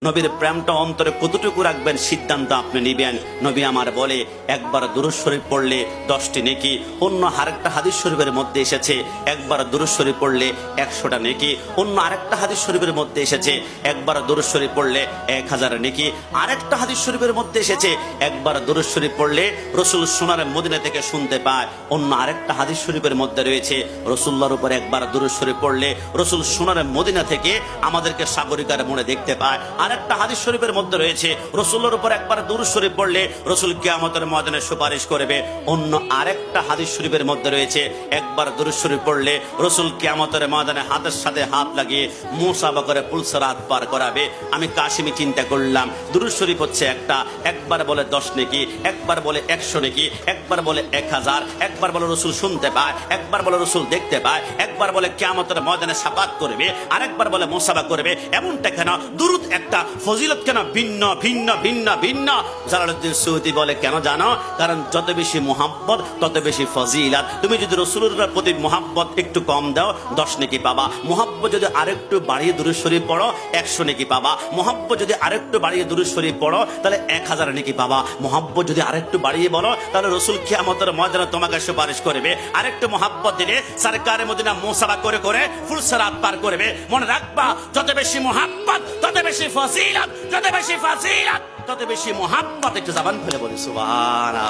নবীর প্রেমটা অন্তরে কতটুকু রাখবেন সিদ্ধান্ত আপনি নেবেন। নবী আমার বলে একবার দুরূদ শরীফ পড়লে 10টি নেকি। অন্য আরেকটা হাদিস শরীফের মধ্যে এসেছে একবার দুরূদ শরীফ পড়লে 100টা নেকি। অন্য আরেকটা হাদিস শরীফের মধ্যে এসেছে একবার দুরূদ শরীফ পড়লে 1000 নেকি। আরেকটা হাদিস শরীফের মধ্যে এসেছে একবার দুরূদ শরীফ পড়লে রসুল সোনার মদিনা থেকে শুনতে পায়। অন্য আরেকটা হাদিস শরীফের মধ্যে রয়েছে রসুল্লাহর উপর একবার দুরূদ শরীফ পড়লে রসুল সোনার মদিনা থেকে আমাদেরকে সাগরিকার মনে দেখতে পায়। আরেকটা হাদিস শরীফের মধ্যে রয়েছে রসুলের উপর একবার দুরূদ শরীফ পড়লে রসুল কিয়ামতের ময়দানে সুপারিশ করবে। অন্য আরেকটা হাদিস শরীফের মধ্যে রয়েছে একবার দুরূদ শরীফ পড়লে রসুল কিয়ামতের ময়দানে হাতের সাথে হাত লাগিয়ে মুসাফা করে পুলসরাত পার করাবে। আমি কাশিমি চিন্তা করলাম দুরূদ শরীফ হচ্ছে একটা, একবার বলে 10 নেকি, একবার বলে 100 নেকি, একবার বলে 1000, একবার বলে রসুল শুনতে পায়, একবার বলে রসুল দেখতে পায়, একবার বলে কিয়ামতের ময়দানে সাফাত করবে, আরেকবার বলে মুসাফা করবে। এমনটা কেন? দুরূদ একটা, ফজিলত কেন ভিন্ন ভিন্ন ভিন্ন ভিন্ন? জালালউদ্দিন সুয়ুতী বলে কেন জানো? কারণ যত বেশি মুহাব্বত তত বেশি ফজিলত। তুমি যদি রাসূলুল্লাহর প্রতি মুহাব্বত একটু কম দাও 10 নেকি পাবা। মুহাব্বত যদি আরেকটু বাড়িয়ে দুরূদ শরীফ পড়ো 100 নেকি পাবা। মুহাব্বত যদি আরেকটু বাড়িয়ে দুরূদ শরীফ পড়ো তাহলে 1000 নেকি পাবা। মুহাব্বত যদি আরেকটু বাড়িয়ে বলো তাহলে রাসূল কিয়ামতের ময়দানে তোমাকে সুপারিশ করবে। আরেকটু মুহাব্বত দিলে সরকারে মদিনা মুসাফা করে করে ফুলসরাত পার করবে। মনে রাখবা যত বেশি মুহাব্বত তত বেশি ফজিলত, যত বেশি ফজিলত তত বেশি মুহাব্বত। একটু জবান খুলে বলি সুবহানাল্লাহ।